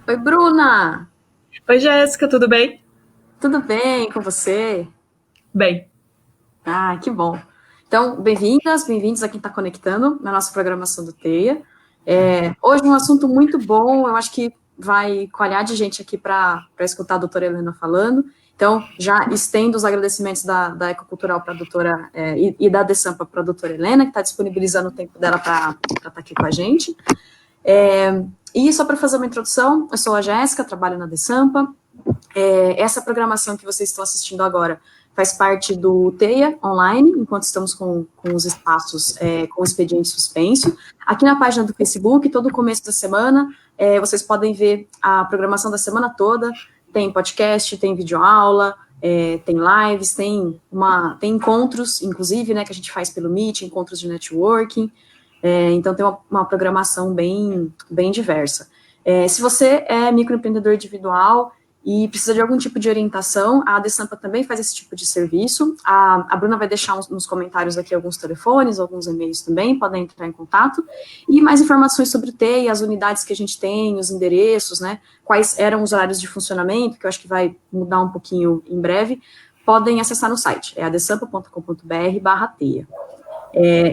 Oi, Bruna! Oi, Jéssica, tudo bem? Tudo bem com você? Bem, Ah, que bom. Então, bem-vindas, bem-vindos a quem está conectando na nossa programação do TEIA. Hoje um assunto muito bom, eu acho que vai coalhar de gente aqui para escutar a doutora Helena falando. Então, já estendo os agradecimentos da Ecocultural para a doutora e da DESAMPA para a doutora Helena, que está disponibilizando o tempo dela para estar aqui com a gente. E só para fazer uma introdução, eu sou a Jéssica, trabalho na DESAMPA. Essa programação que vocês estão assistindo agora faz parte do TEIA online, enquanto estamos com os espaços com o expediente suspenso. Aqui na página do Facebook, todo começo da semana, vocês podem ver a programação da semana toda. Tem podcast, tem videoaula, tem lives, tem encontros, inclusive, né, que a gente faz pelo Meet, encontros de networking. Então, tem uma programação bem diversa. Se você é microempreendedor individual e precisa de algum tipo de orientação, a AdeSampa também faz esse tipo de serviço. A Bruna vai deixar nos comentários aqui alguns telefones, alguns e-mails também, podem entrar em contato. E mais informações sobre o TEI, as unidades que a gente tem, os endereços, né, quais eram os horários de funcionamento, que eu acho que vai mudar um pouquinho em breve, podem acessar no site, é adesampa.com.br/teia.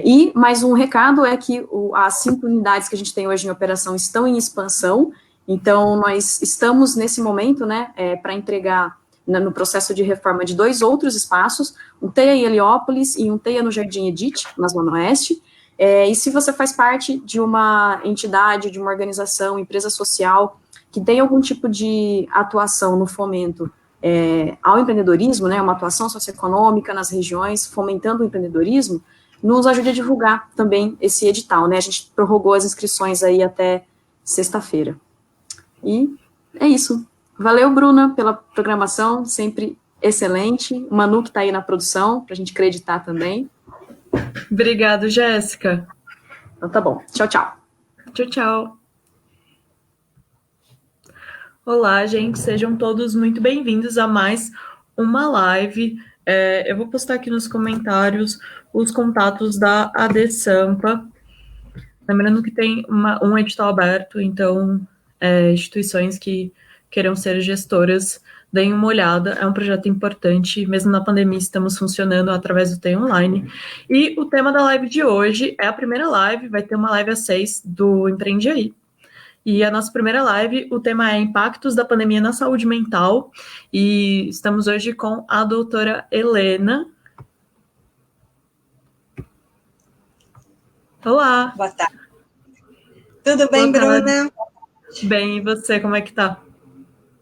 E mais um recado é que as 5 unidades que a gente tem hoje em operação estão em expansão, então nós estamos nesse momento, né, para entregar no processo de reforma de 2 outros espaços, um TEIA em Heliópolis e um TEIA no Jardim Edite, na Zona Oeste. E se você faz parte de uma entidade, de uma organização, empresa social, que tem algum tipo de atuação no fomento ao empreendedorismo, né, uma atuação socioeconômica nas regiões, fomentando o empreendedorismo, nos ajude a divulgar também esse edital, né? A gente prorrogou as inscrições aí até sexta-feira. E é isso. Valeu, Bruna, pela programação, sempre excelente. O Manu que está aí na produção, para a gente acreditar também. obrigado, Jéssica. Então tá bom. Tchau, tchau. Tchau, tchau. Olá, gente, sejam todos muito bem-vindos a mais uma live. Eu vou postar aqui nos comentários os contatos da AdeSampa. Lembrando que tem um edital aberto, então instituições que queiram ser gestoras, deem uma olhada. É um projeto importante, mesmo na pandemia estamos funcionando através do TEI Online. E o tema da live de hoje é a primeira live, vai ter uma live às 6 do Empreende Aí. E a nossa primeira live, o tema é Impactos da Pandemia na Saúde Mental. E estamos hoje com a doutora Helena. Olá! Boa tarde. Tudo Boa bem, tarde. Bruna? Bem, e você, como é que tá?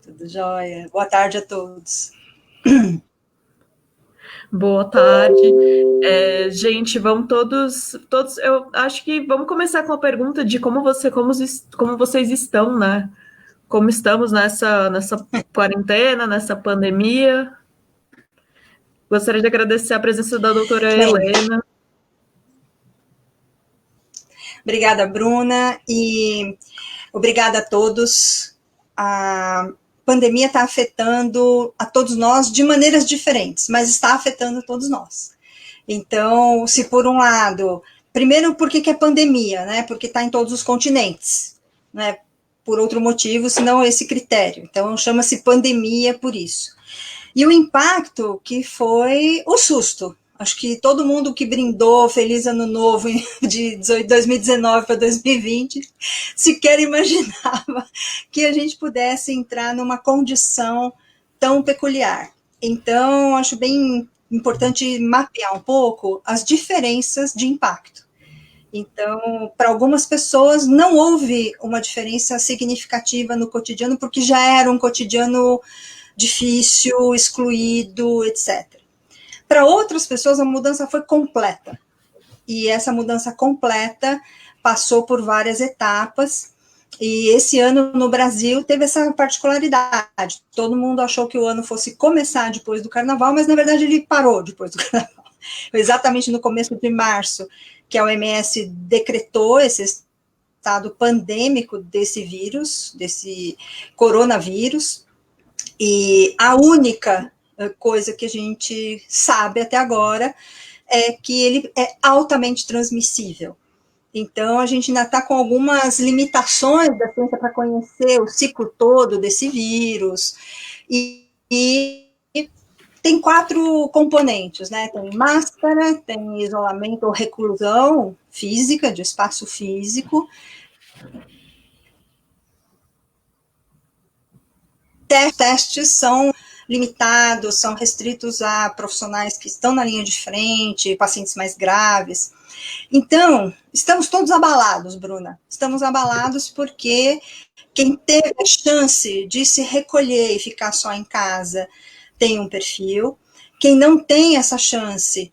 Tudo jóia. Boa tarde a todos. Boa tarde. Gente, vamos todos, eu acho que vamos começar com a pergunta de como vocês estão, né? Como estamos nessa quarentena, nessa pandemia. Gostaria de agradecer a presença da doutora Bem, Helena. obrigada, Bruna, e obrigada a todos. A pandemia está afetando a todos nós de maneiras diferentes, mas está afetando todos nós. Então, se por um lado, primeiro, por que é pandemia, né? Porque está em todos os continentes, né? Por outro motivo, senão esse critério. Então, chama-se pandemia por isso. E o impacto que foi o susto. Acho que todo mundo que brindou Feliz Ano Novo de 2019 para 2020 sequer imaginava que a gente pudesse entrar numa condição tão peculiar. Então, acho bem importante mapear um pouco as diferenças de impacto. Então, para algumas pessoas, não houve uma diferença significativa no cotidiano, porque já era um cotidiano difícil, excluído, etc. Para outras pessoas, a mudança foi completa. E essa mudança completa passou por várias etapas. E esse ano no Brasil teve essa particularidade. Todo mundo achou que o ano fosse começar depois do carnaval, mas na verdade ele parou depois do carnaval. Exatamente no começo de março, que a OMS decretou esse estado pandêmico desse vírus, desse coronavírus. E a única coisa que a gente sabe até agora é que ele é altamente transmissível. Então, a gente ainda está com algumas limitações da ciência para conhecer o ciclo todo desse vírus. E tem 4 componentes, né? Tem máscara, tem isolamento ou reclusão física, de espaço físico. Testes são limitados, são restritos a profissionais que estão na linha de frente, pacientes mais graves. Então, estamos todos abalados, Bruna. Estamos abalados porque quem teve a chance de se recolher e ficar só em casa tem um perfil. Quem não tem essa chance,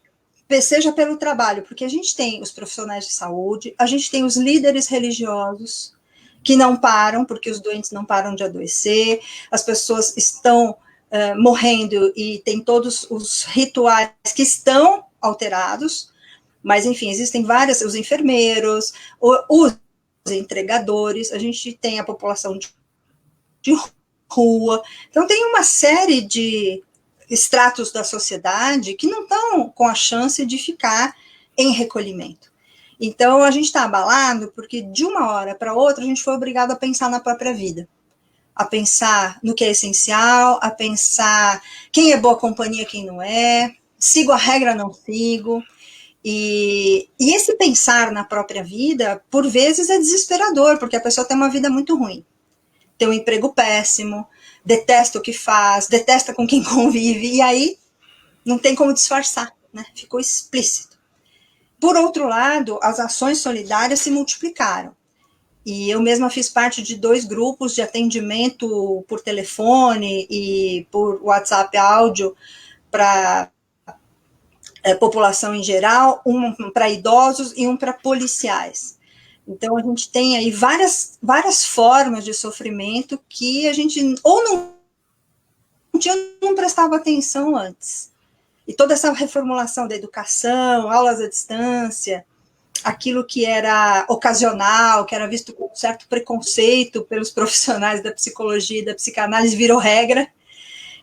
seja pelo trabalho, porque a gente tem os profissionais de saúde, a gente tem os líderes religiosos que não param, porque os doentes não param de adoecer, as pessoas estão morrendo e tem todos os rituais que estão alterados, mas, enfim, existem várias, os enfermeiros, os entregadores, a gente tem a população de rua, então tem uma série de estratos da sociedade que não estão com a chance de ficar em recolhimento. Então, a gente está abalado porque, de uma hora para outra, a gente foi obrigado a pensar na própria vida, a pensar no que é essencial, a pensar quem é boa companhia, quem não é, sigo a regra, não sigo. E esse pensar na própria vida, por vezes, é desesperador, porque a pessoa tem uma vida muito ruim. Tem um emprego péssimo, detesta o que faz, detesta com quem convive, e aí não tem como disfarçar, né? Ficou explícito. Por outro lado, as ações solidárias se multiplicaram. E eu mesma fiz parte de 2 grupos de atendimento por telefone e por WhatsApp áudio para população em geral, um para idosos e um para policiais. Então, a gente tem aí várias formas de sofrimento que a gente ou não prestava atenção antes. E toda essa reformulação da educação, aulas à distância, aquilo que era ocasional, que era visto com certo preconceito pelos profissionais da psicologia e da psicanálise, virou regra.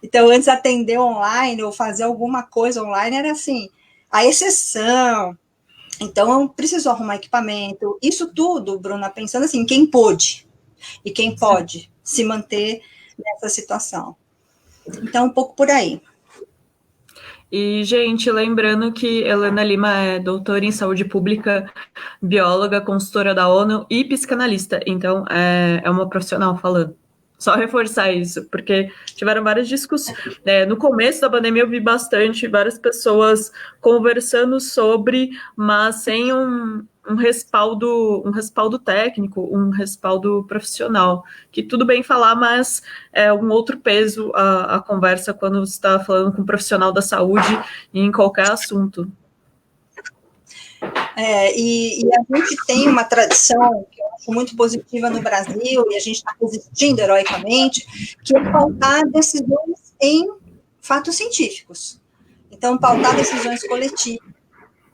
Então, antes atender online ou fazer alguma coisa online era assim, a exceção. Então, precisou arrumar equipamento. Isso tudo, Bruna, pensando assim, quem pôde e quem pode se manter nessa situação. Então, um pouco por aí. E, gente, lembrando que Helena Lima é doutora em saúde pública, bióloga, consultora da ONU e psicanalista. Então, é uma profissional falando. Só reforçar isso, porque tiveram várias discussões. No começo da pandemia eu vi bastante, várias pessoas conversando sobre, mas sem um respaldo técnico, um respaldo profissional. Que tudo bem falar, mas é um outro peso a conversa quando você está falando com um profissional da saúde em qualquer assunto. E a gente tem uma tradição que eu acho muito positiva no Brasil, e a gente está resistindo heroicamente, que é pautar decisões em fatos científicos. Então, pautar decisões coletivas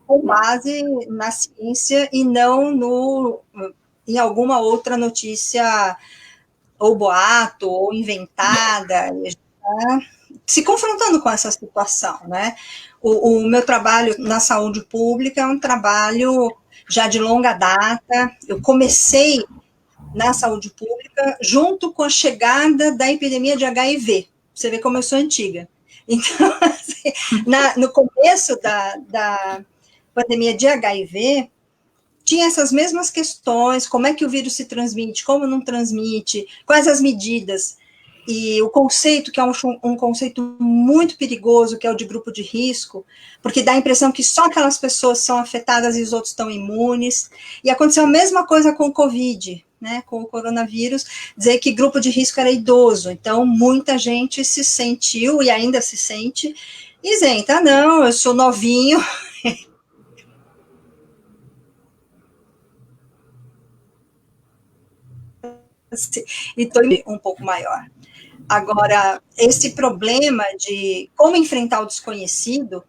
com base na ciência e não em alguma outra notícia ou boato, ou inventada. A gente está se confrontando com essa situação, né? O meu trabalho na saúde pública é um trabalho já de longa data. Eu comecei na saúde pública junto com a chegada da epidemia de HIV. Você vê como eu sou antiga. Então, assim, no começo da pandemia de HIV, tinha essas mesmas questões, como é que o vírus se transmite, como não transmite, quais as medidas. E o conceito, que é um conceito muito perigoso, que é o de grupo de risco, porque dá a impressão que só aquelas pessoas são afetadas e os outros estão imunes. E aconteceu a mesma coisa com o Covid, né, com o coronavírus, dizer que grupo de risco era idoso. Então, muita gente se sentiu, e ainda se sente, isenta. Não, eu sou novinho. E estou um pouco maior. Agora, esse problema de como enfrentar o desconhecido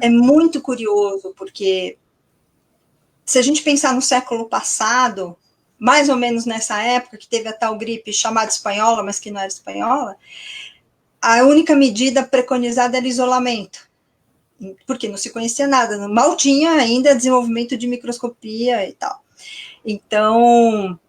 é muito curioso, porque se a gente pensar no século passado, mais ou menos nessa época que teve a tal gripe chamada espanhola, mas que não era espanhola, a única medida preconizada era isolamento. porque não se conhecia nada, mal tinha ainda desenvolvimento de microscopia e tal. Então,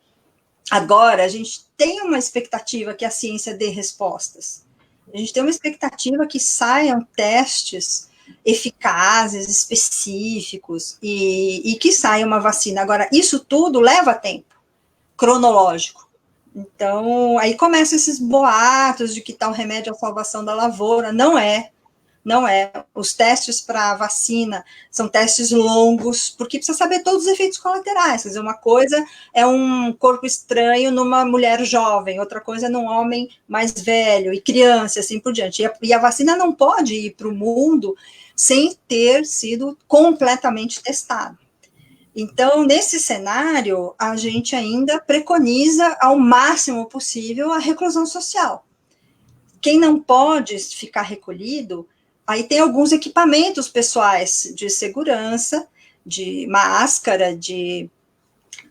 agora a gente tem uma expectativa que a ciência dê respostas. A gente tem uma expectativa que saiam testes eficazes, específicos, e que saia uma vacina. Agora, isso tudo leva tempo cronológico. Então, aí começam esses boatos de que tal remédio é a salvação da lavoura. Não é. Os testes para vacina são testes longos, porque precisa saber todos os efeitos colaterais. Quer dizer, uma coisa é um corpo estranho numa mulher jovem, outra coisa é num homem mais velho e criança, assim por diante. E a vacina não pode ir para o mundo sem ter sido completamente testada. Então, nesse cenário, a gente ainda preconiza ao máximo possível a reclusão social. Quem não pode ficar recolhido, aí tem alguns equipamentos pessoais de segurança, de máscara, de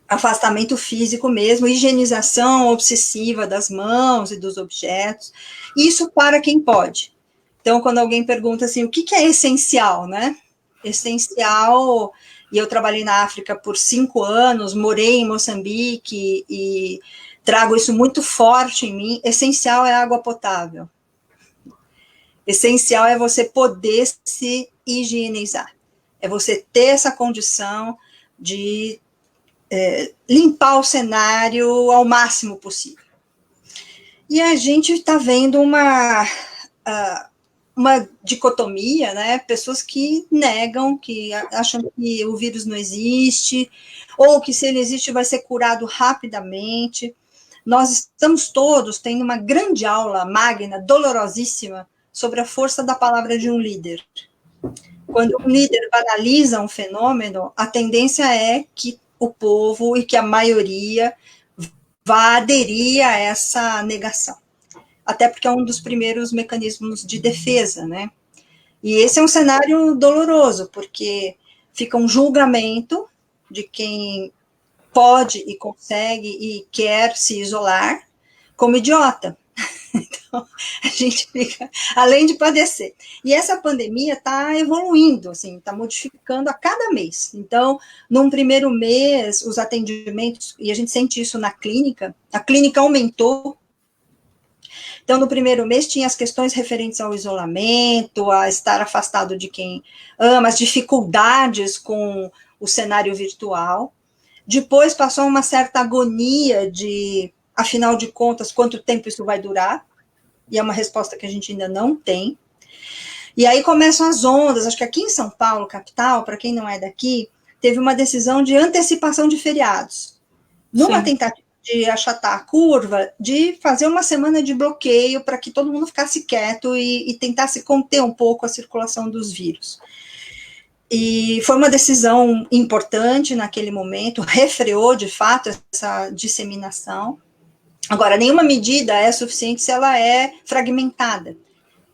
afastamento físico mesmo, higienização obsessiva das mãos e dos objetos, isso para quem pode. Então, quando alguém pergunta assim, o que é essencial, né? Essencial, e eu trabalhei na África por 5 anos, morei em Moçambique e trago isso muito forte em mim, essencial é água potável. Essencial é você poder se higienizar, é você ter essa condição de limpar o cenário ao máximo possível. E a gente está vendo uma dicotomia, né? Pessoas que negam, que acham que o vírus não existe, ou que se ele existe vai ser curado rapidamente. Nós estamos todos tendo uma grande aula magna, dolorosíssima, sobre a força da palavra de um líder. Quando um líder banaliza um fenômeno, a tendência é que o povo e que a maioria vá aderir a essa negação. Até porque é um dos primeiros mecanismos de defesa, né? E esse é um cenário doloroso, porque fica um julgamento de quem pode e consegue e quer se isolar como idiota. Então, a gente fica, além de padecer. E essa pandemia está evoluindo, assim, está modificando a cada mês. Então, num primeiro mês, os atendimentos, e a gente sente isso na clínica, a clínica aumentou. Então, no primeiro mês, tinha as questões referentes ao isolamento, a estar afastado de quem ama, as dificuldades com o cenário virtual. Depois, passou uma certa agonia de, afinal de contas, quanto tempo isso vai durar? E é uma resposta que a gente ainda não tem. E aí começam as ondas, acho que aqui em São Paulo, capital, para quem não é daqui, teve uma decisão de antecipação de feriados. Numa tentativa de achatar a curva, de fazer uma semana de bloqueio para que todo mundo ficasse quieto e tentasse conter um pouco a circulação dos vírus. E foi uma decisão importante naquele momento, refreou de fato essa disseminação. Agora, nenhuma medida é suficiente se ela é fragmentada.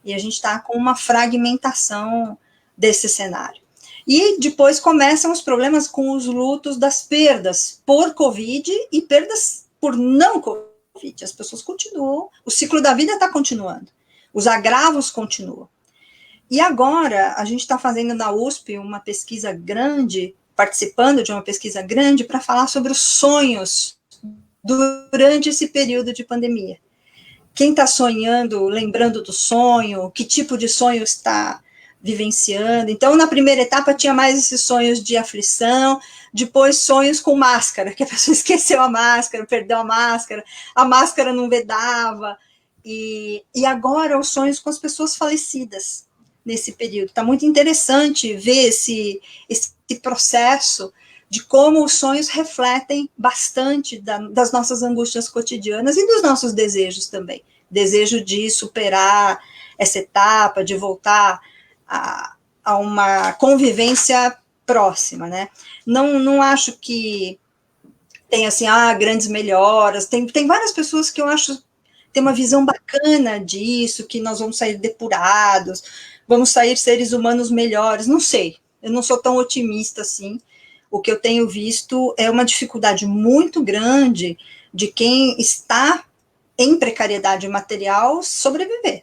E a gente está com uma fragmentação desse cenário. E depois começam os problemas com os lutos das perdas por Covid e perdas por não Covid. As pessoas continuam, o ciclo da vida está continuando, os agravos continuam. E agora, a gente está fazendo na USP uma pesquisa grande, participando de uma pesquisa grande, para falar sobre os sonhos durante esse período de pandemia. Quem está sonhando, lembrando do sonho, que tipo de sonho está vivenciando. Então, na primeira etapa, tinha mais esses sonhos de aflição, depois sonhos com máscara, que a pessoa esqueceu a máscara, perdeu a máscara não vedava, e agora os sonhos com as pessoas falecidas nesse período. Está muito interessante ver esse processo de como os sonhos refletem bastante das nossas angústias cotidianas e dos nossos desejos também. Desejo de superar essa etapa, de voltar a uma convivência próxima, né? Não acho que tem, assim, grandes melhoras. Tem várias pessoas que eu acho tem uma visão bacana disso, que nós vamos sair depurados, vamos sair seres humanos melhores. Não sei, eu não sou tão otimista assim. O que eu tenho visto é uma dificuldade muito grande de quem está em precariedade material sobreviver.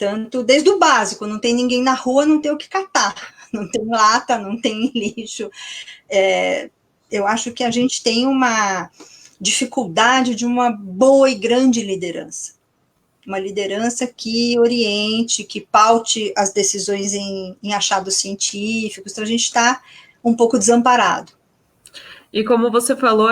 Tanto desde o básico, não tem ninguém na rua, não tem o que catar, não tem lata, não tem lixo. Eu acho que a gente tem uma dificuldade de uma boa e grande liderança. Uma liderança que oriente, que paute as decisões em achados científicos. Então, a gente está um pouco desamparado. E como você falou,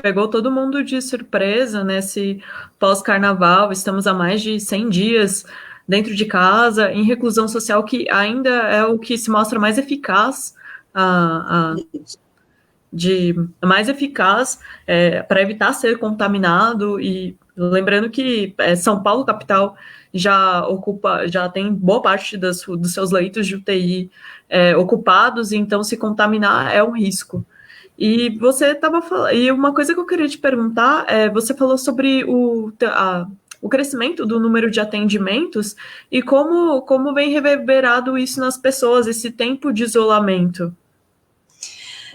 pegou todo mundo de surpresa nesse pós-carnaval. Estamos há mais de 100 dias dentro de casa, em reclusão social, que ainda é o que se mostra mais eficaz, para evitar ser contaminado. E lembrando que São Paulo, capital, já tem boa parte dos seus leitos de UTI ocupados, então se contaminar é um risco. E você estava falando, e uma coisa que eu queria te perguntar você falou sobre o crescimento do número de atendimentos e como vem reverberado isso nas pessoas, esse tempo de isolamento.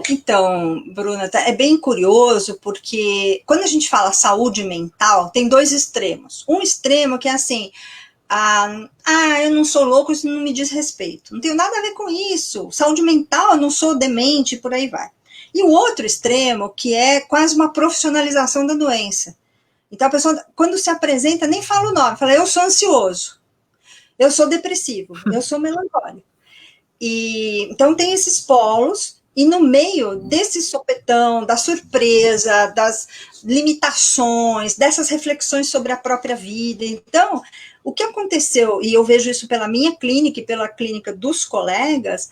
Então, Bruna, é bem curioso, porque quando a gente fala saúde mental, tem dois extremos. Um extremo que é assim, eu não sou louco, isso não me diz respeito. Não tenho nada a ver com isso. Saúde mental, eu não sou demente, por aí vai. E o outro extremo, que é quase uma profissionalização da doença. Então, a pessoa, quando se apresenta, nem fala o nome, fala, eu sou ansioso, eu sou depressivo, eu sou melancólico. Então, tem esses polos, e no meio desse sopetão, da surpresa, das limitações, dessas reflexões sobre a própria vida. Então, o que aconteceu, e eu vejo isso pela minha clínica e pela clínica dos colegas,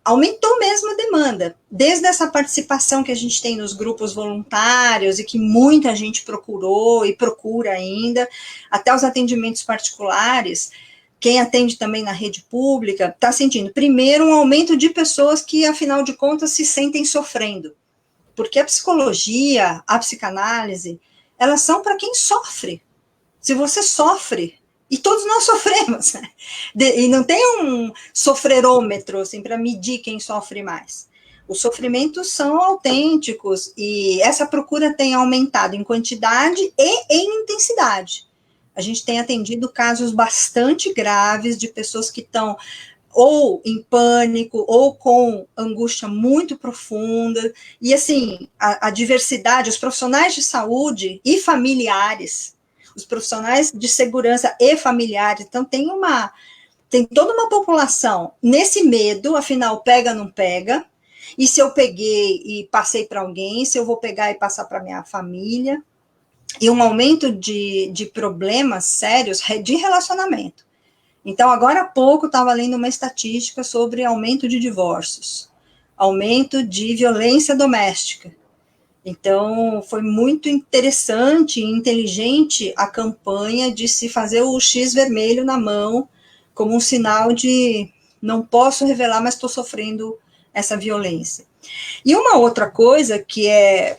aumentou mesmo a demanda, desde essa participação que a gente tem nos grupos voluntários e que muita gente procurou e procura ainda, até os atendimentos particulares. Quem atende também na rede pública está sentindo, primeiro, um aumento de pessoas que, afinal de contas, se sentem sofrendo, porque a psicologia, a psicanálise, elas são para quem sofre. Se você sofre, e todos nós sofremos, né? E não tem um sofrerômetro assim, para medir quem sofre mais. Os sofrimentos são autênticos e essa procura tem aumentado em quantidade e em intensidade. A gente tem atendido casos bastante graves de pessoas que estão ou em pânico ou com angústia muito profunda. E assim, a diversidade, os profissionais de saúde e familiares, os profissionais de segurança e familiares, então tem toda uma população nesse medo, afinal, pega, não pega, e se eu peguei e passei para alguém, se eu vou pegar e passar para minha família, e um aumento de problemas sérios de relacionamento. Então, agora há pouco, estava lendo uma estatística sobre aumento de divórcios, aumento de violência doméstica. Então, foi muito interessante e inteligente a campanha de se fazer o X vermelho na mão, como um sinal de não posso revelar, mas estou sofrendo essa violência. E uma outra coisa que é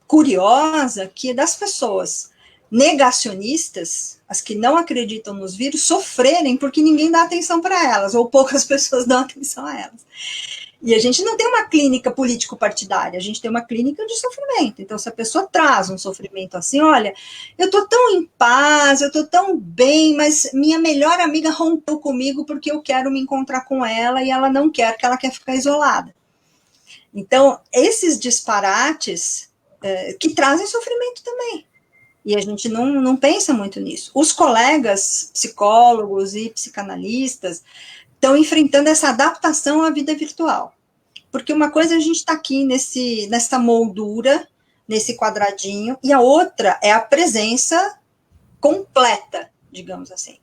curiosa, que é das pessoas negacionistas, as que não acreditam nos vírus, sofrerem porque ninguém dá atenção para elas, ou poucas pessoas dão atenção a elas. E a gente não tem uma clínica político-partidária, a gente tem uma clínica de sofrimento. Então, se a pessoa traz um sofrimento assim, olha, eu estou tão em paz, eu estou tão bem, mas minha melhor amiga rompeu comigo porque eu quero me encontrar com ela e ela não quer, porque ela quer ficar isolada. Então, esses disparates que trazem sofrimento também. E a gente não pensa muito nisso. Os colegas psicólogos e psicanalistas estão enfrentando essa adaptação à vida virtual. Porque uma coisa é a gente está aqui nessa moldura, nesse quadradinho, e a outra é a presença completa, digamos assim.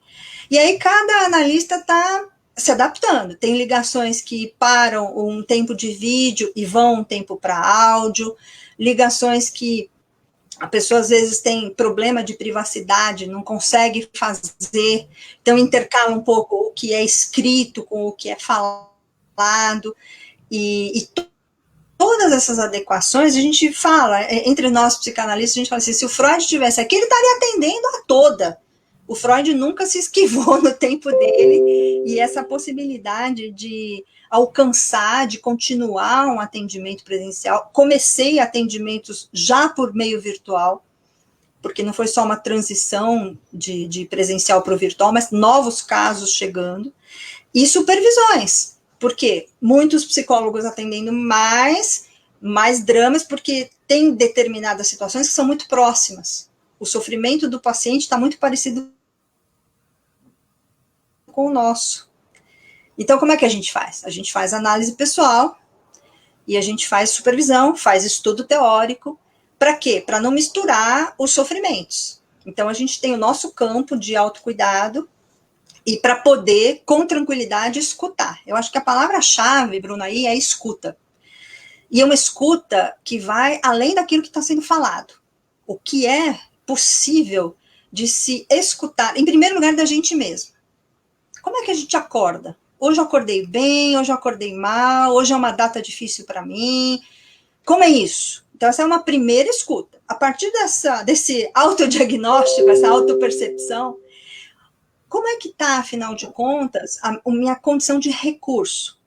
E aí cada analista está se adaptando. Tem ligações que param um tempo de vídeo e vão um tempo para áudio, ligações que a pessoa às vezes tem problema de privacidade, não consegue fazer, então intercala um pouco o que é escrito com o que é falado, e todas essas adequações, a gente fala, entre nós psicanalistas, a gente fala assim, se o Freud estivesse aqui, ele estaria atendendo a toda. O Freud nunca se esquivou no tempo dele, e essa possibilidade de alcançar, de continuar um atendimento presencial. Comecei atendimentos já por meio virtual, porque não foi só uma transição de presencial para o virtual, mas novos casos chegando, e supervisões, porque muitos psicólogos atendendo mais dramas, porque tem determinadas situações que são muito próximas. O sofrimento do paciente está muito parecido com o nosso. Então, como é que a gente faz? A gente faz análise pessoal, e a gente faz supervisão, faz estudo teórico. Para quê? Para não misturar os sofrimentos. Então, a gente tem o nosso campo de autocuidado e para poder, com tranquilidade, escutar. Eu acho que a palavra-chave, Bruna, aí é escuta. E é uma escuta que vai além daquilo que está sendo falado. O que é possível de se escutar, em primeiro lugar, da gente mesmo. Como é que a gente acorda? Hoje eu acordei bem, hoje eu acordei mal, hoje é uma data difícil para mim. Como é isso? Então, essa é uma primeira escuta. A partir desse autodiagnóstico, essa autopercepção, como é que está, afinal de contas, a minha condição de recurso?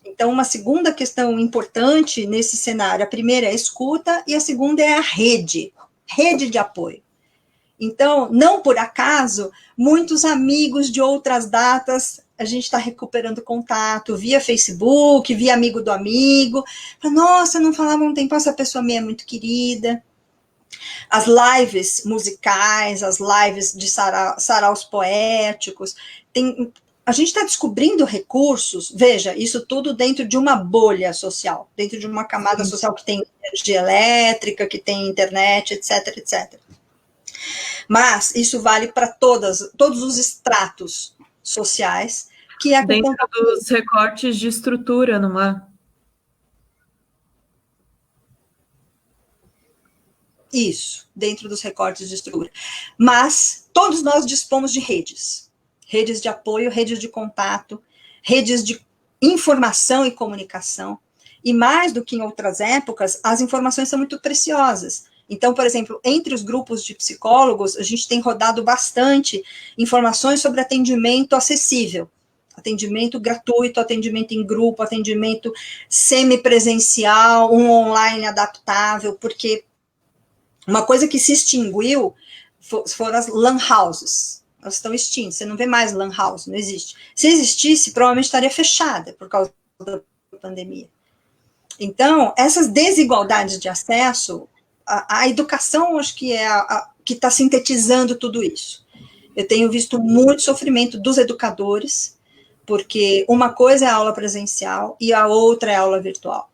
Então, uma segunda questão importante nesse cenário, a primeira é a escuta e a segunda é a rede de apoio. Então, não por acaso, muitos amigos de outras datas, a gente está recuperando contato via Facebook, via amigo do amigo. Nossa, não falava um tempo, essa pessoa minha é muito querida. As lives musicais, as lives de saraus poéticos, a gente está descobrindo recursos, veja, isso tudo dentro de uma bolha social, dentro de uma camada social que tem energia elétrica, que tem internet, etc, etc. Mas isso vale para todos os estratos sociais, que é dentro dos recortes de estrutura, não é? Isso, dentro dos recortes de estrutura. Mas todos nós dispomos de redes de apoio, redes de contato, redes de informação e comunicação, e mais do que em outras épocas, as informações são muito preciosas. Então, por exemplo, entre os grupos de psicólogos, a gente tem rodado bastante informações sobre atendimento acessível, atendimento gratuito, atendimento em grupo, atendimento semipresencial, um online adaptável, porque uma coisa que se extinguiu foram as lan houses. Elas estão extintas, você não vê mais lan house, não existe. Se existisse, provavelmente estaria fechada por causa da pandemia. Então, essas desigualdades de acesso, a educação, acho que é que está sintetizando tudo isso. Eu tenho visto muito sofrimento dos educadores, porque uma coisa é a aula presencial e a outra é a aula virtual.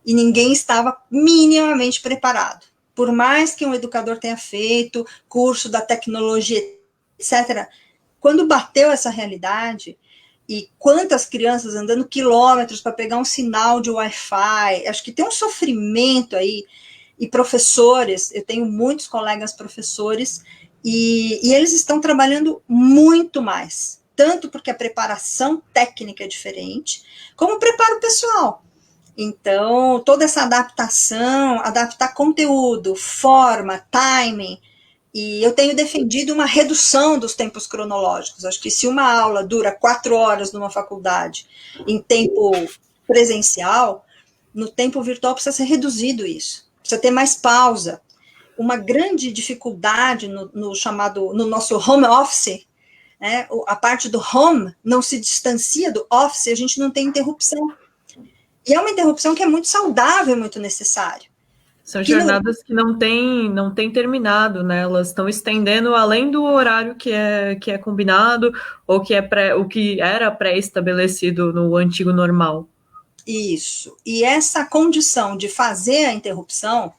E ninguém estava minimamente preparado. Por mais que um educador tenha feito curso da tecnologia, etc., quando bateu essa realidade, e quantas crianças andando quilômetros para pegar um sinal de Wi-Fi, acho que tem um sofrimento aí, e professores, eu tenho muitos colegas professores, e eles estão trabalhando muito mais, tanto porque a preparação técnica é diferente, como o preparo pessoal. Então, toda essa adaptação, adaptar conteúdo, forma, timing, e eu tenho defendido uma redução dos tempos cronológicos. Acho que se uma aula dura 4 horas numa faculdade em tempo presencial, no tempo virtual precisa ser reduzido isso. Precisa ter mais pausa. Uma grande dificuldade no nosso home office, né, a parte do home não se distancia do office, a gente não tem interrupção. E é uma interrupção que é muito saudável, muito necessário. São jornadas que não têm terminado, né? Elas estão estendendo além do horário que é combinado ou o que era pré-estabelecido no antigo normal. Isso. E essa condição de fazer a interrupção,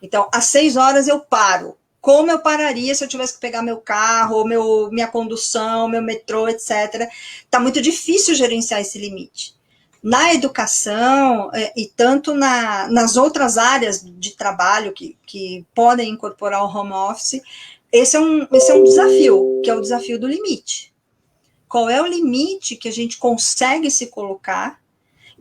então, às 6 horas eu paro. Como eu pararia se eu tivesse que pegar meu carro, minha condução, meu metrô, etc. Está muito difícil gerenciar esse limite. Na educação e tanto nas outras áreas de trabalho que podem incorporar o home office, esse é um desafio, que é o desafio do limite. Qual é o limite que a gente consegue se colocar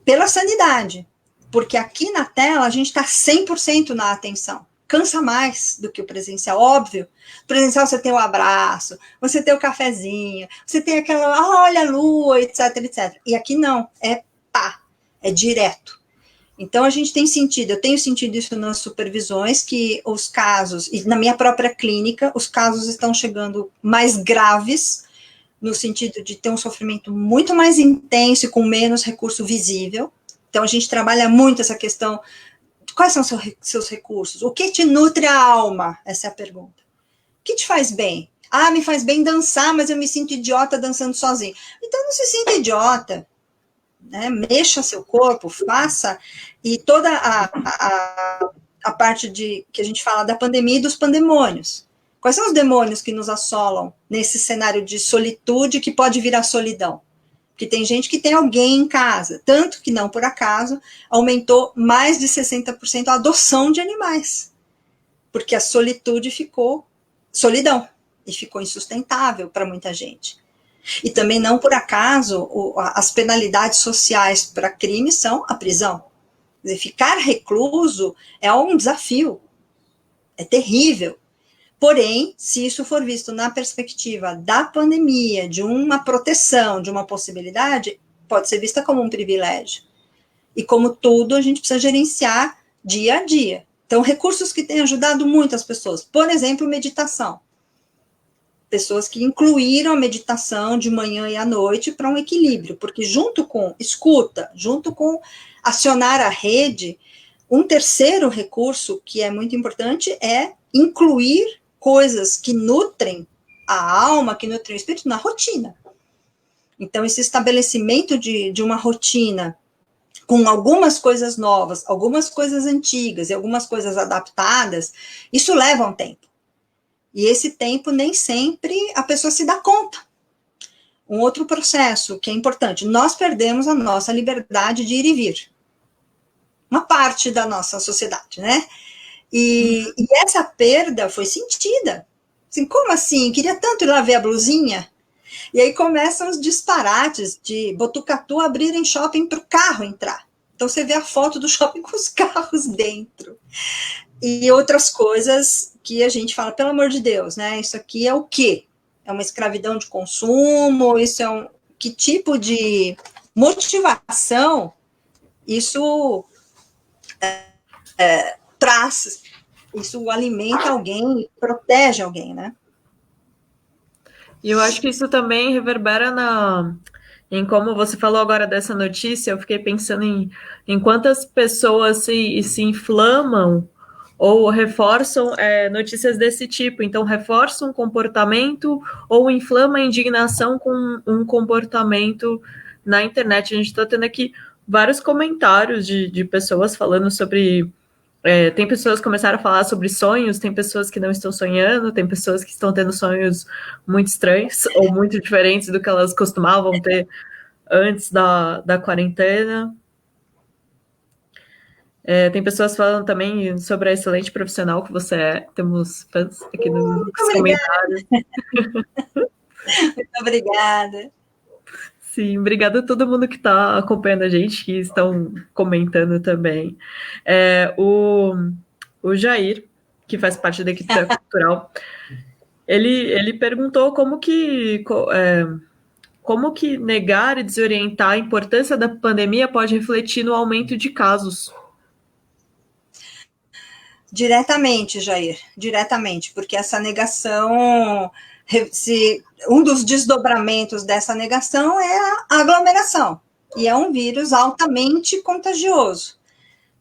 pela sanidade? Porque aqui na tela a gente está 100% na atenção. Cansa mais do que o presencial, óbvio. No presencial você tem o abraço, você tem o cafezinho, você tem aquela, olha a lua, etc, etc. E aqui não, é direto. Então, a gente tem sentido, eu tenho sentido isso nas supervisões, que os casos, e na minha própria clínica, os casos estão chegando mais graves, no sentido de ter um sofrimento muito mais intenso e com menos recurso visível. Então, a gente trabalha muito essa questão, quais são seus recursos? O que te nutre a alma? Essa é a pergunta. O que te faz bem? Ah, me faz bem dançar, mas eu me sinto idiota dançando sozinho. Então, não se sinta idiota, né? Mexa seu corpo, faça, e toda a parte que a gente fala da pandemia e dos pandemônios. Quais são os demônios que nos assolam nesse cenário de solitude que pode virar solidão? Porque tem gente que tem alguém em casa, tanto que não por acaso aumentou mais de 60% a adoção de animais, porque a solitude ficou solidão e ficou insustentável para muita gente. E também não por acaso as penalidades sociais para crime são a prisão. Quer dizer, ficar recluso é um desafio, é terrível. Porém, se isso for visto na perspectiva da pandemia, de uma proteção, de uma possibilidade, pode ser vista como um privilégio. E como tudo, a gente precisa gerenciar dia a dia. Então, recursos que têm ajudado muito as pessoas. Por exemplo, meditação. Pessoas que incluíram a meditação de manhã e à noite para um equilíbrio, porque junto com escuta, junto com acionar a rede, um terceiro recurso que é muito importante é incluir coisas que nutrem a alma, que nutrem o espírito na rotina. Então, esse estabelecimento de uma rotina com algumas coisas novas, algumas coisas antigas e algumas coisas adaptadas, isso leva um tempo. E esse tempo nem sempre a pessoa se dá conta. Um outro processo que é importante, nós perdemos a nossa liberdade de ir e vir. Uma parte da nossa sociedade, né? E essa perda foi sentida. Assim, como assim? Queria tanto ir lá ver a blusinha. E aí começam os disparates de Botucatu abrirem shopping para o carro entrar. Então você vê a foto do shopping com os carros dentro. E outras coisas que a gente fala, pelo amor de Deus, né? Isso aqui é o quê? É uma escravidão de consumo? Isso é que tipo de motivação isso traz, isso alimenta alguém, protege alguém, né? E eu acho que isso também reverbera em como você falou agora dessa notícia, eu fiquei pensando em quantas pessoas se inflamam ou reforçam notícias desse tipo. Então, reforça um comportamento ou inflama a indignação com um comportamento na internet. A gente está tendo aqui vários comentários de pessoas falando sobre... tem pessoas que começaram a falar sobre sonhos, tem pessoas que não estão sonhando, tem pessoas que estão tendo sonhos muito estranhos ou muito diferentes do que elas costumavam ter antes da quarentena. Tem pessoas falando também sobre a excelente profissional que você é. Temos fãs aqui nos comentários. Muito obrigada. Sim, obrigada a todo mundo que está acompanhando a gente, que estão comentando também. O Jair, que faz parte da equipe cultural, ele perguntou como que negar e desorientar a importância da pandemia pode refletir no aumento de casos. Diretamente, Jair, diretamente, porque essa negação, um dos desdobramentos dessa negação é a aglomeração, e é um vírus altamente contagioso.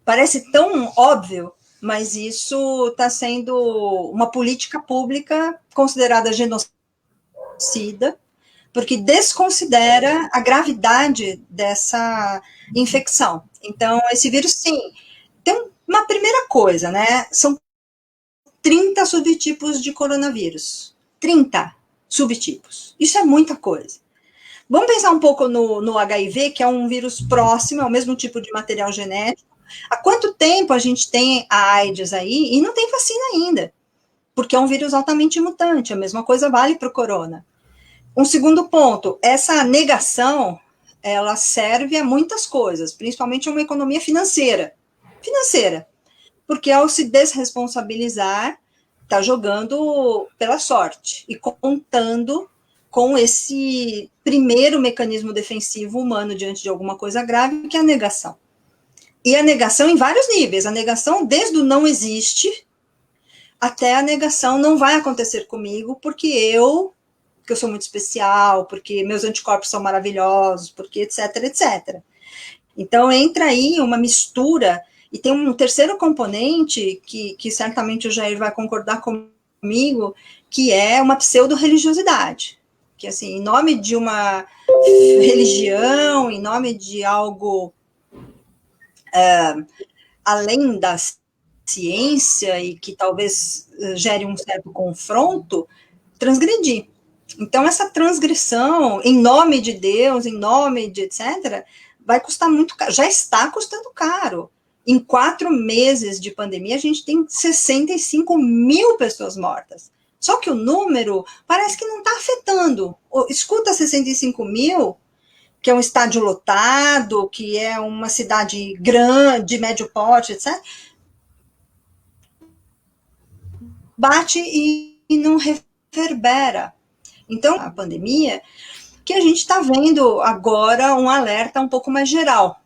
Parece tão óbvio, mas isso está sendo uma política pública considerada genocida, porque desconsidera a gravidade dessa infecção. Então, esse vírus, sim, tem uma primeira coisa, né? São 30 subtipos de coronavírus. 30 subtipos. Isso é muita coisa. Vamos pensar um pouco no HIV, que é um vírus próximo, é o mesmo tipo de material genético. Há quanto tempo a gente tem a AIDS aí e não tem vacina ainda? Porque é um vírus altamente mutante. A mesma coisa vale para o corona. Um segundo ponto, essa negação, ela serve a muitas coisas, principalmente a uma economia financeira, porque ao se desresponsabilizar, está jogando pela sorte e contando com esse primeiro mecanismo defensivo humano diante de alguma coisa grave, que é a negação. E a negação em vários níveis, a negação desde o não existe até a negação não vai acontecer comigo porque eu sou muito especial, porque meus anticorpos são maravilhosos, porque etc, etc. Então entra aí uma mistura, e tem um terceiro componente que certamente o Jair vai concordar comigo, que é uma pseudo-religiosidade, que assim, em nome de uma religião, em nome de algo além da ciência e que talvez gere um certo confronto, transgredir. Então, essa transgressão, em nome de Deus, em nome de etc., vai custar muito caro, já está custando caro. Em 4 meses de pandemia, a gente tem 65 mil pessoas mortas. Só que o número parece que não está afetando. Escuta 65 mil, que é um estádio lotado, que é uma cidade grande, médio porte, etc., bate e não reverbera. Então, a pandemia, que a gente está vendo agora um alerta um pouco mais geral.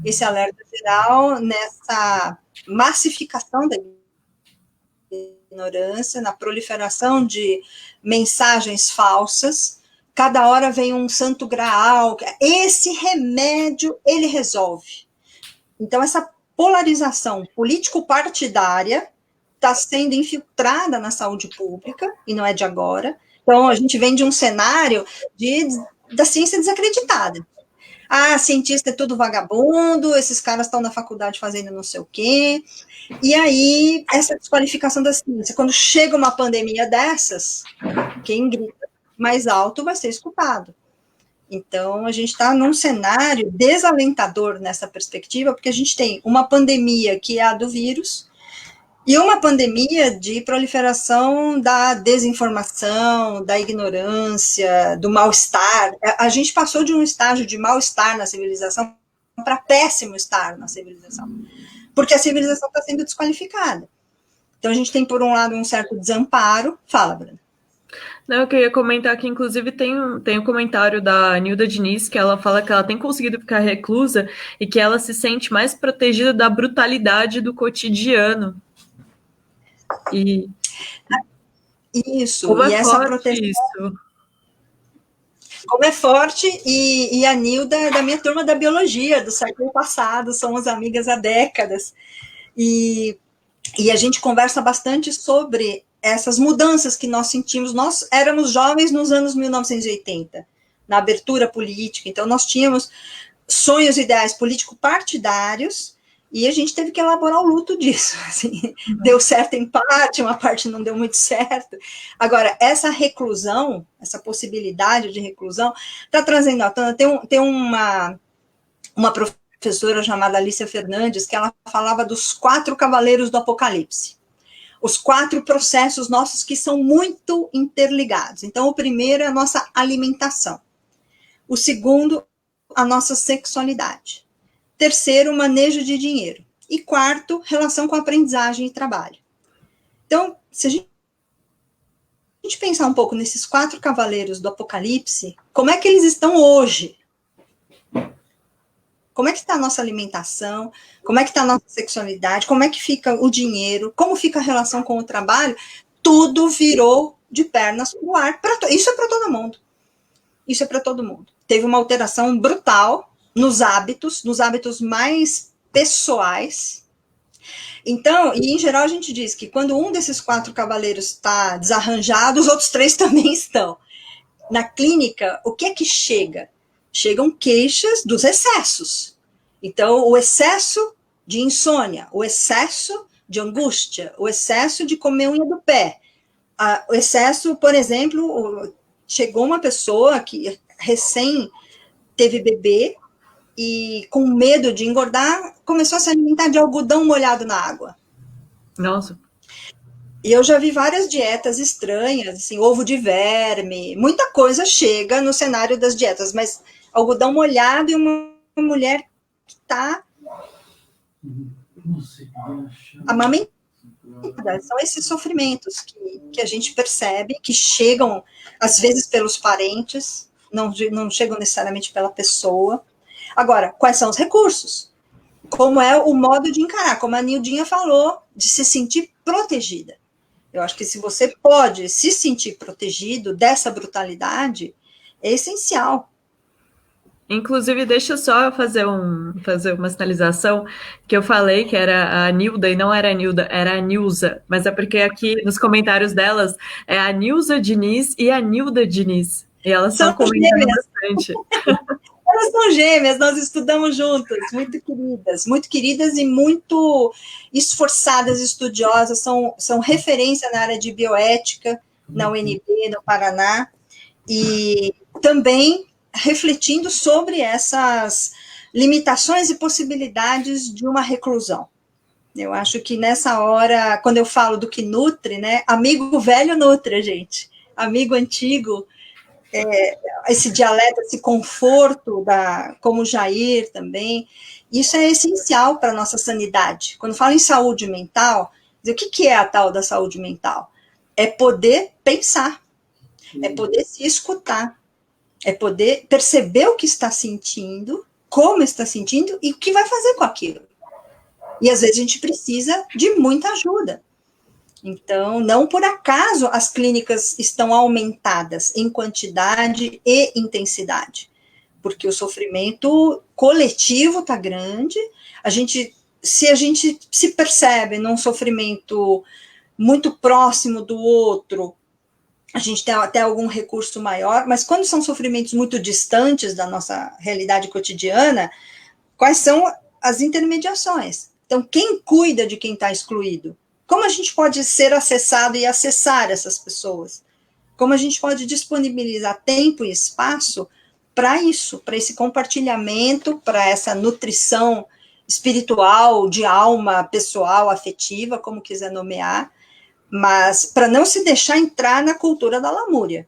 Esse alerta geral nessa massificação da ignorância, na proliferação de mensagens falsas. Cada hora vem um santo graal. Esse remédio, ele resolve. Então, essa polarização político-partidária está sendo infiltrada na saúde pública, e não é de agora. Então, a gente vem de um cenário da ciência desacreditada. Ah, cientista é tudo vagabundo, esses caras estão na faculdade fazendo não sei o quê. E aí, essa desqualificação da ciência. Quando chega uma pandemia dessas, quem grita mais alto vai ser escutado. Então, a gente está num cenário desalentador nessa perspectiva, porque a gente tem uma pandemia que é a do vírus, e uma pandemia de proliferação da desinformação, da ignorância, do mal-estar. A gente passou de um estágio de mal-estar na civilização para péssimo estar na civilização, porque a civilização está sendo desqualificada. Então, a gente tem, por um lado, um certo desamparo. Fala, Bruna. Não, eu queria comentar que, inclusive, tem um comentário da Nilda Diniz, que ela fala que ela tem conseguido ficar reclusa e que ela se sente mais protegida da brutalidade do cotidiano. Isso, e essa proteção. Isso. Como é forte, e a Nilda é da minha turma da biologia, do século passado, somos amigas há décadas. E a gente conversa bastante sobre essas mudanças que nós sentimos. Nós éramos jovens nos anos 1980, na abertura política, então nós tínhamos sonhos ideais político-partidários, e a gente teve que elaborar o luto disso. Assim, deu certo em parte, uma parte não deu muito certo. Agora, essa reclusão, essa possibilidade de reclusão, está trazendo à tona. Tem uma professora chamada Alicia Fernandes, que ela falava dos 4 cavaleiros do Apocalipse. Os 4 processos nossos que são muito interligados. Então, o primeiro é a nossa alimentação. O segundo, a nossa sexualidade. Terceiro, manejo de dinheiro. E quarto, relação com aprendizagem e trabalho. Então, se a gente pensar um pouco nesses 4 cavaleiros do Apocalipse, como é que eles estão hoje? Como é que está a nossa alimentação? Como é que está a nossa sexualidade? Como é que fica o dinheiro? Como fica a relação com o trabalho? Tudo virou de pernas pro ar. Isso é para todo mundo. Isso é para todo mundo. Teve uma alteração brutal nos hábitos mais pessoais. Então, e em geral a gente diz que quando um desses 4 cavaleiros está desarranjado, os outros 3 também estão. Na clínica, o que é que chega? Chegam queixas dos excessos. Então, o excesso de insônia, o excesso de angústia, o excesso de comer unha do pé, o excesso, por exemplo, chegou uma pessoa que recém teve bebê e com medo de engordar, começou a se alimentar de algodão molhado na água. Nossa. E eu já vi várias dietas estranhas, assim, ovo de verme, muita coisa chega no cenário das dietas, mas algodão molhado e uma mulher que está amamentada. São esses sofrimentos que a gente percebe, que chegam, às vezes, pelos parentes, não chegam necessariamente pela pessoa. Agora, quais são os recursos? como é o modo de encarar, como a Nildinha falou, de se sentir protegida. Eu acho que se você pode se sentir protegido dessa brutalidade, é essencial. Inclusive, deixa só eu fazer uma sinalização, que eu falei que era a Nilda e não era a Nilda, era a Nilza, mas é porque aqui nos comentários delas é a Nilza Diniz e a Nilda Diniz, e elas estão comentando bastante. Elas são gêmeas, nós estudamos juntas, muito queridas e muito esforçadas, estudiosas, são referência na área de bioética, na UNB, no Paraná, e também refletindo sobre essas limitações e possibilidades de uma reclusão. Eu acho que nessa hora, quando eu falo do que nutre, né, amigo velho nutre, gente, amigo antigo, esse dialeto, esse conforto, como o Jair também, isso é essencial para a nossa sanidade. Quando falo em saúde mental, o que é a tal da saúde mental? É poder pensar, é poder se escutar, é poder perceber o que está sentindo, como está sentindo e o que vai fazer com aquilo. E às vezes a gente precisa de muita ajuda. Então, não por acaso as clínicas estão aumentadas em quantidade e intensidade, porque o sofrimento coletivo está grande. Se a gente se percebe num sofrimento muito próximo do outro, a gente tem até algum recurso maior, mas quando são sofrimentos muito distantes da nossa realidade cotidiana, quais são as intermediações? Então, quem cuida de quem está excluído? Como a gente pode ser acessado e acessar essas pessoas? Como a gente pode disponibilizar tempo e espaço para isso, para esse compartilhamento, para essa nutrição espiritual, de alma, pessoal, afetiva, como quiser nomear, mas para não se deixar entrar na cultura da lamúria,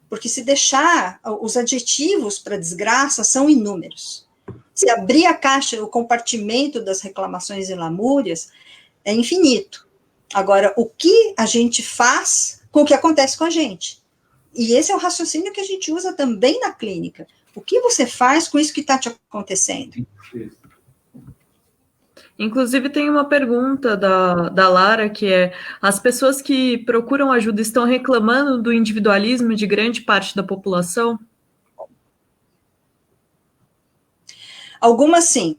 porque se deixar, os adjetivos para desgraça são inúmeros. Se abrir a caixa, o compartimento das reclamações e lamúrias é infinito. Agora, o que a gente faz com o que acontece com a gente? E esse é o raciocínio que a gente usa também na clínica. O que você faz com isso que está te acontecendo? Inclusive, tem uma pergunta da Lara, que é: as pessoas que procuram ajuda estão reclamando do individualismo de grande parte da população? Algumas sim.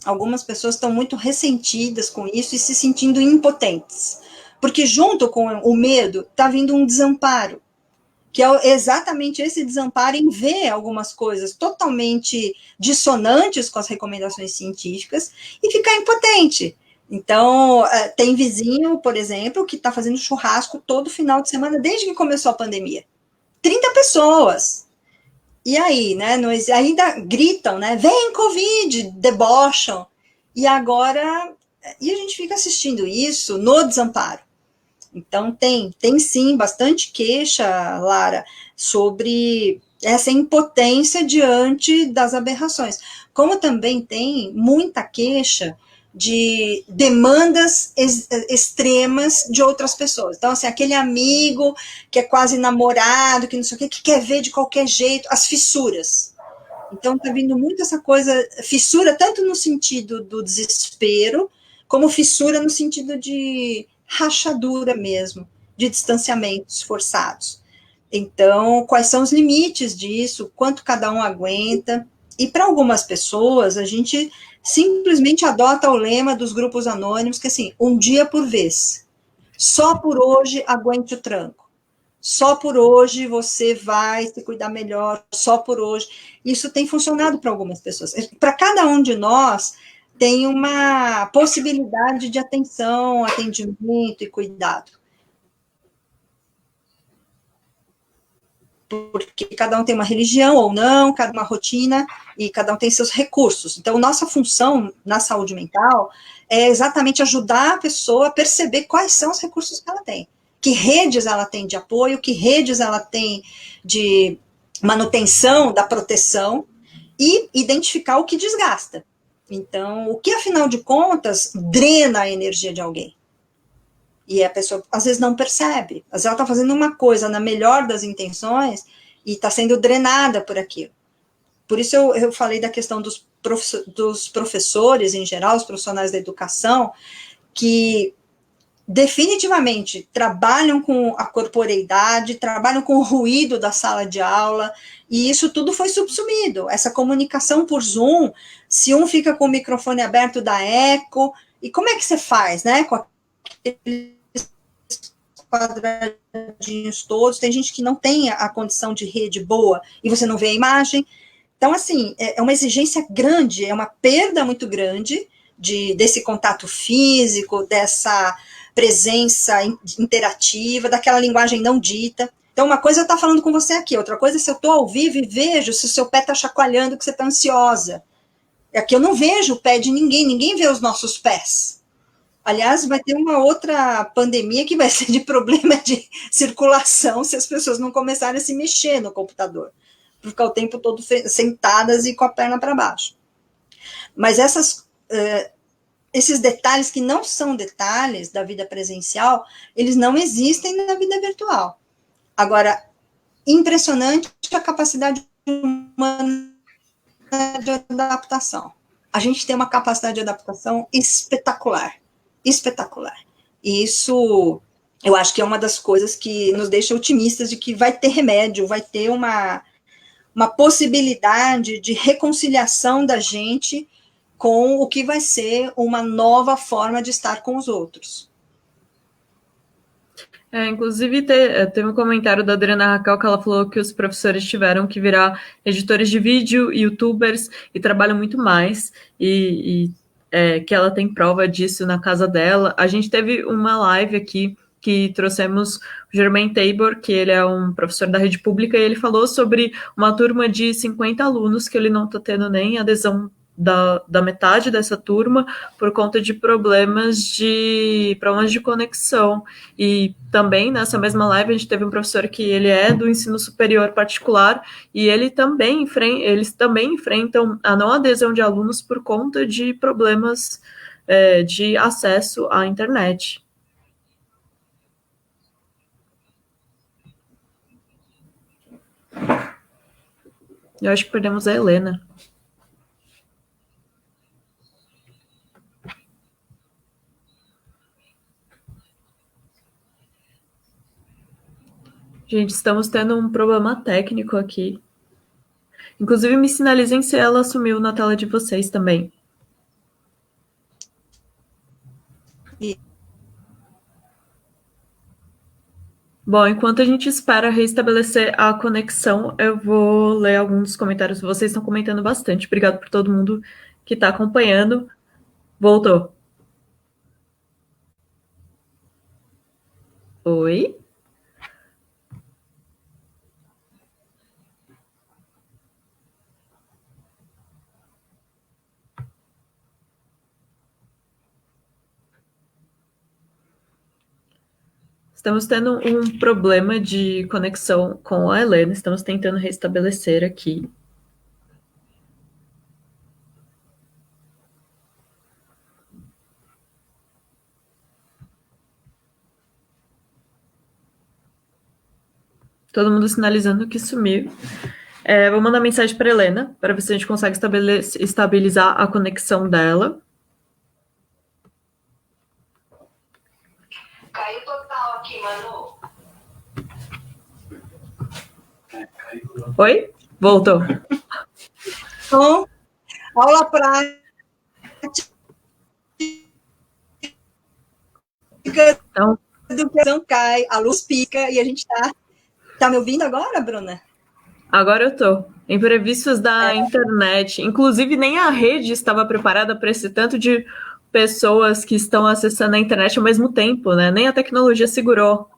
Algumas pessoas estão muito ressentidas com isso e se sentindo impotentes. Porque junto com o medo está vindo um desamparo, que é exatamente esse desamparo em ver algumas coisas totalmente dissonantes com as recomendações científicas e ficar impotente. Então, tem vizinho, por exemplo, que está fazendo churrasco todo final de semana, desde que começou a pandemia. 30 pessoas. E aí, né, ainda gritam, né, vem Covid, debocham, e agora, e a gente fica assistindo isso no desamparo. Então, tem sim bastante queixa, Lara, sobre essa impotência diante das aberrações, como também tem muita queixa de demandas extremas de outras pessoas. Então, assim, aquele amigo que é quase namorado, que não sei o que quer ver de qualquer jeito, as fissuras. Então, tá vindo muito essa coisa, fissura tanto no sentido do desespero, como fissura no sentido de rachadura mesmo, de distanciamentos forçados. Então, quais são os limites disso, quanto cada um aguenta, e para algumas pessoas, a gente simplesmente adota o lema dos grupos anônimos, que é assim, um dia por vez, só por hoje aguente o tranco, só por hoje você vai se cuidar melhor, só por hoje. Isso tem funcionado para algumas pessoas. Para cada um de nós, tem uma possibilidade de atenção, atendimento e cuidado. Porque cada um tem uma religião ou não, cada uma rotina, e cada um tem seus recursos. Então, nossa função na saúde mental é exatamente ajudar a pessoa a perceber quais são os recursos que ela tem. Que redes ela tem de apoio, que redes ela tem de manutenção da proteção, e identificar o que desgasta. Então, o que, afinal de contas, drena a energia de alguém? E a pessoa, às vezes, não percebe. Às vezes, ela está fazendo uma coisa na melhor das intenções e está sendo drenada por aquilo. Por isso, eu falei da questão dos dos professores em geral, os profissionais da educação, que definitivamente trabalham com a corporeidade, trabalham com o ruído da sala de aula, e isso tudo foi subsumido. Essa comunicação por Zoom, se um fica com o microfone aberto, dá eco, e como é que você faz, né, com aqueles quadradinhos todos? Tem gente que não tem a condição de rede boa, e você não vê a imagem. Então, assim, é uma exigência grande, é uma perda muito grande desse contato físico, dessa presença interativa, daquela linguagem não dita. Então, uma coisa é eu estar falando com você aqui, outra coisa é se eu estou ao vivo e vejo se o seu pé está chacoalhando, que você está ansiosa. Aqui eu não vejo o pé de ninguém, ninguém vê os nossos pés. Aliás, vai ter uma outra pandemia que vai ser de problema de circulação se as pessoas não começarem a se mexer no computador, por ficar o tempo todo sentadas e com a perna para baixo. Mas esses detalhes que não são detalhes da vida presencial, eles não existem na vida virtual. Agora, impressionante a capacidade humana de adaptação. A gente tem uma capacidade de adaptação espetacular, espetacular. E isso, eu acho que é uma das coisas que nos deixa otimistas de que vai ter remédio, vai ter uma possibilidade de reconciliação da gente com o que vai ser uma nova forma de estar com os outros. Inclusive, teve um comentário da Adriana Raquel que ela falou que os professores tiveram que virar editores de vídeo, youtubers, e trabalham muito mais, e que ela tem prova disso na casa dela. A gente teve uma live aqui que trouxemos o Germain Tabor, que ele é um professor da rede pública, e ele falou sobre uma turma de 50 alunos que ele não está tendo nem adesão da metade dessa turma por conta de problemas de conexão. E também nessa mesma live a gente teve um professor que ele é do ensino superior particular e eles também enfrentam a não adesão de alunos por conta de problemas de acesso à internet. Eu acho que perdemos a Helena. Gente, estamos tendo um problema técnico aqui. Inclusive, me sinalizem se ela sumiu na tela de vocês também. Bom, enquanto a gente espera restabelecer a conexão, eu vou ler alguns dos comentários que vocês estão comentando bastante. Obrigado por todo mundo que está acompanhando. Voltou. Oi? Estamos tendo um problema de conexão com a Helena. Estamos tentando restabelecer aqui. Todo mundo sinalizando que sumiu. Vou mandar mensagem para a Helena, para ver se a gente consegue estabilizar a conexão dela. Caiu total aqui, Manu. Oi? Voltou. Então, aula prática. Então, A educação cai, a luz pica e a gente está... Tá me ouvindo agora, Bruna? Agora eu tô. Imprevistos da internet. Inclusive, nem a rede estava preparada para esse tanto de pessoas que estão acessando a internet ao mesmo tempo, né? Nem a tecnologia segurou.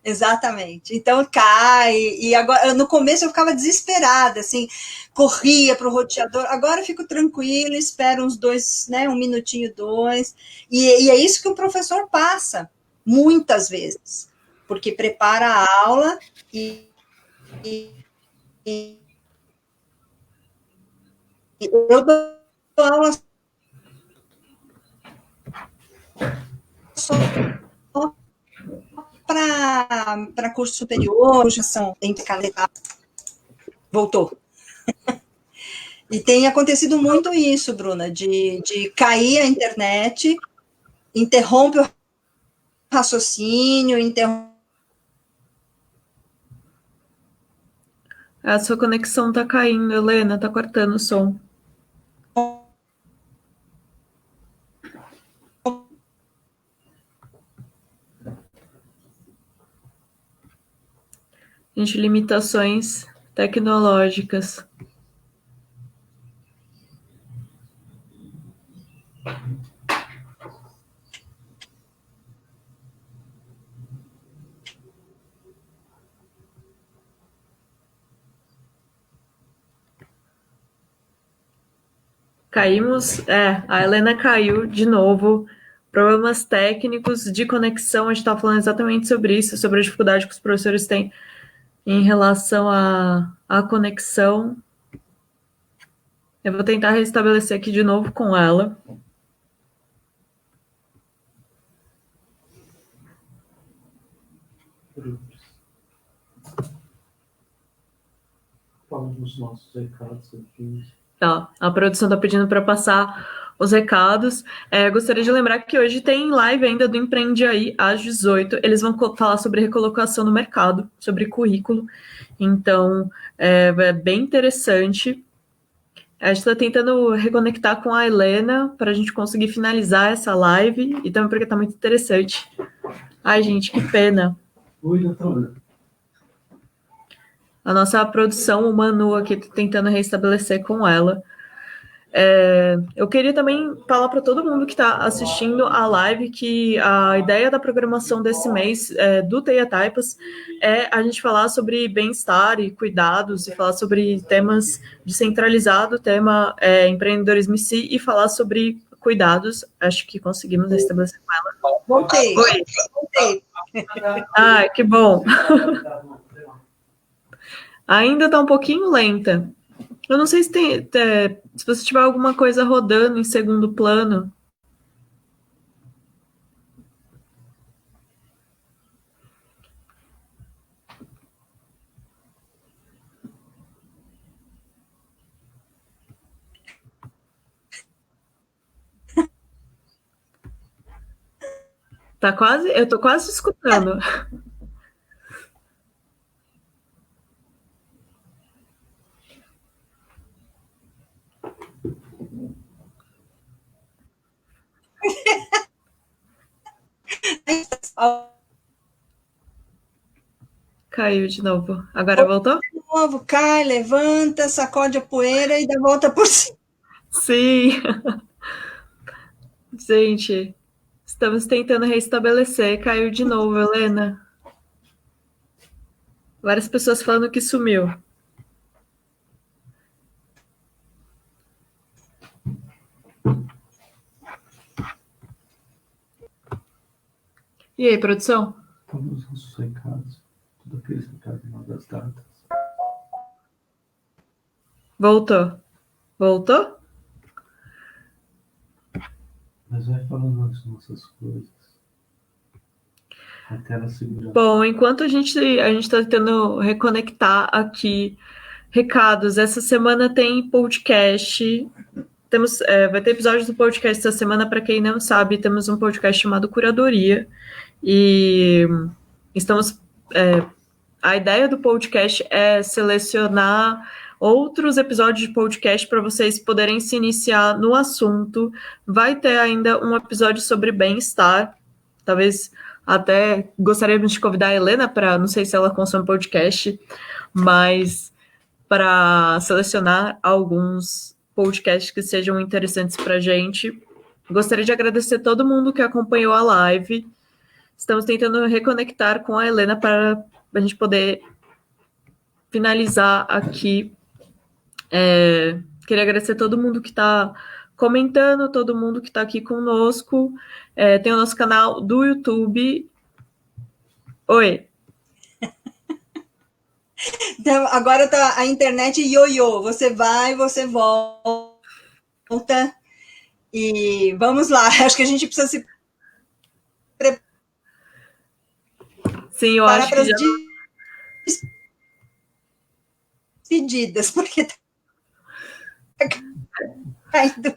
Exatamente. Então cai, e agora no começo eu ficava desesperada, assim, corria para o roteador. Agora eu fico tranquila, espero uns 2, né, 1 minutinho, 2, e é isso que o professor passa, muitas vezes, porque prepara a aula eu dou aula só para curso superior, já são entre caneta. Voltou. E tem acontecido muito isso, Bruna, de cair a internet, interrompe o raciocínio, A sua conexão tá caindo, Helena, tá cortando o som. Gente, limitações tecnológicas. Caímos, a Helena caiu de novo. Problemas técnicos de conexão, a gente está falando exatamente sobre isso, sobre a dificuldade que os professores têm em relação à conexão. Eu vou tentar restabelecer aqui de novo com ela. Fala dos nossos recados aqui. Tá, a produção está pedindo para passar os recados. Gostaria de lembrar que hoje tem live ainda do Empreende Aí, às 18. Eles vão falar sobre recolocação no mercado, sobre currículo. Então, é bem interessante. A gente está tentando reconectar com a Helena para a gente conseguir finalizar essa live e também porque está muito interessante. Ai, gente, que pena. Oi, doutora. A nossa produção, o Manu aqui, tá tentando restabelecer com ela. Eu queria também falar para todo mundo que está assistindo a live que a ideia da programação desse mês do Teia Taipas é a gente falar sobre bem-estar e cuidados e falar sobre temas descentralizado, tema empreendedorismo em si e falar sobre cuidados. Acho que conseguimos estabelecer com ela. Voltei. Ah, que bom. Ainda está um pouquinho lenta. Eu não sei se se você tiver alguma coisa rodando em segundo plano. Tá quase? Eu tô quase escutando. Caiu de novo. Agora voltou? De novo, cai, levanta, sacode a poeira e dá volta por cima. Sim. Gente, estamos tentando restabelecer. Caiu de novo, Helena. Várias pessoas falando que sumiu. E aí, produção? Vamos nos nossos recados. Tudo aqueles recados das datas. Voltou. Voltou? Mas vai falando as nossas coisas. Até ela segurar. Bom, enquanto a gente está tentando reconectar aqui recados, essa semana tem podcast. Vai ter episódios do podcast essa semana. Para quem não sabe, temos um podcast chamado Curadoria. E estamos. A ideia do podcast é selecionar outros episódios de podcast para vocês poderem se iniciar no assunto. Vai ter ainda um episódio sobre bem-estar. Talvez até gostaríamos de convidar a Helena para, não sei se ela consome podcast, mas para selecionar alguns podcasts que sejam interessantes para a gente. Gostaria de agradecer todo mundo que acompanhou a live. Estamos tentando reconectar com a Helena para a gente poder finalizar aqui. Queria agradecer todo mundo que está comentando, todo mundo que está aqui conosco. Tem o nosso canal do YouTube. Oi. Então, agora tá a internet ioiô. Você vai, você volta. E vamos lá. Acho que a gente precisa se Sim, eu acho para que as despedidas, porque tá caindo.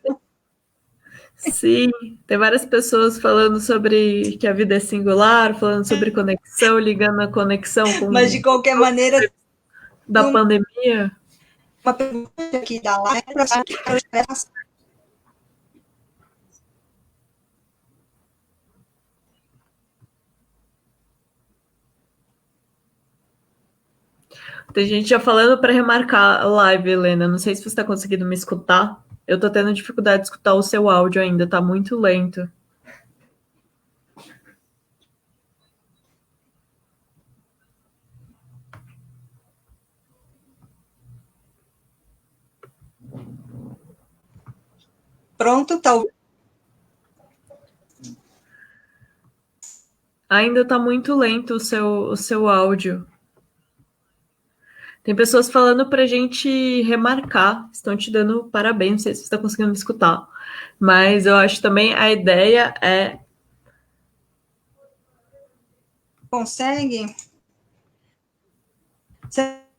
Sim, tem várias pessoas falando sobre que a vida é singular, falando sobre conexão, ligando a conexão com Mas, de qualquer maneira, da pandemia. uma pergunta aqui da live para Tem gente já falando para remarcar a live, Helena. Não sei se você está conseguindo me escutar. Eu estou tendo dificuldade de escutar o seu áudio ainda, está muito lento. Pronto, tá. Ainda está muito lento o seu áudio. Tem pessoas falando para a gente remarcar, estão te dando parabéns, não sei se você está conseguindo me escutar. Mas eu acho também a ideia é... Consegue?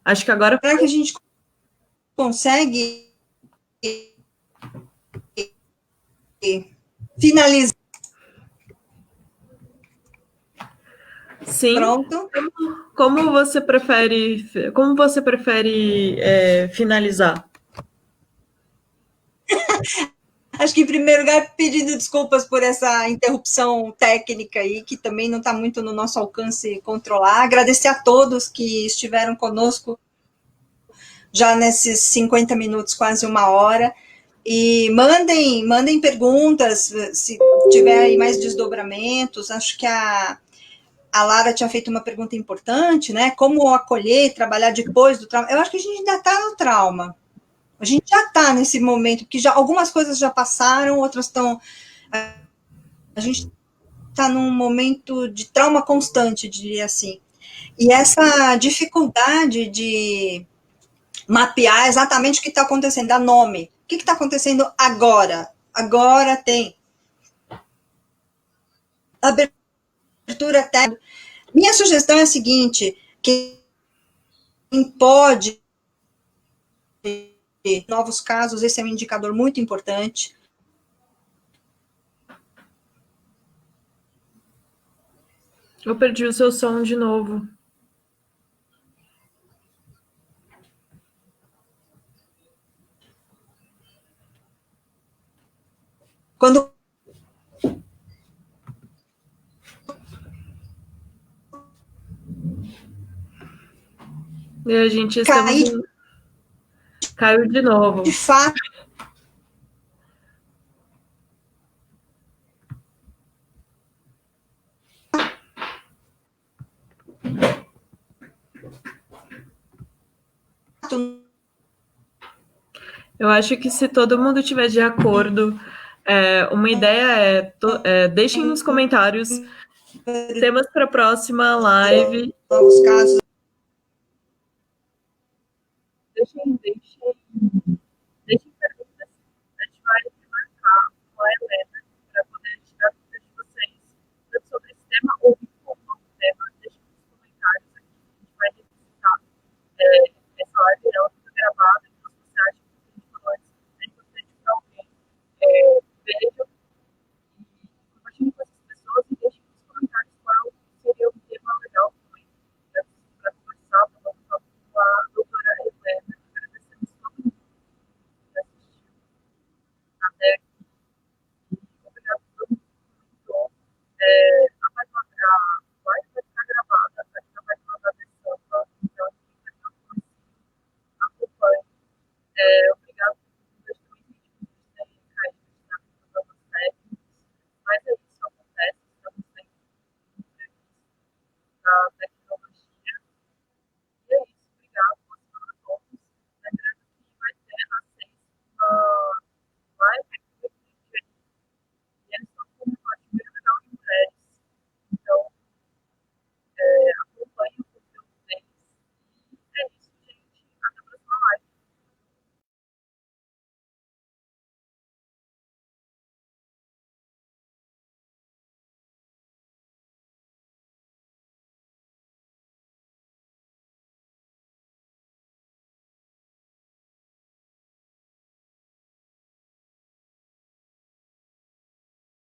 Acho que agora... Será que a gente consegue finalizar? Sim. Pronto. Como você prefere finalizar? Acho que, em primeiro lugar, pedindo desculpas por essa interrupção técnica aí, que também não está muito no nosso alcance controlar. Agradecer a todos que estiveram conosco já nesses 50 minutos, quase uma hora. E mandem perguntas, se tiver aí mais desdobramentos. Acho que a Lara tinha feito uma pergunta importante, né? Como acolher, trabalhar depois do trauma. Eu acho que a gente ainda está no trauma. A gente já está nesse momento, porque já algumas coisas já passaram, outras estão... A gente está num momento de trauma constante, diria assim. E essa dificuldade de mapear exatamente o que está acontecendo, dar nome. O que está acontecendo agora? Agora tem abertura técnica. Minha sugestão é a seguinte, quem pode novos casos, esse é um indicador muito importante. Eu perdi o seu som de novo. Quando E a gente caiu de novo. De fato, Eu acho que se todo mundo tiver de acordo, uma ideia deixem nos comentários temas para a próxima live. novos casos. Deixem perguntas. A gente vai marcar com a Helena para poder tirar dúvidas de vocês, tanto sobre esse tema ou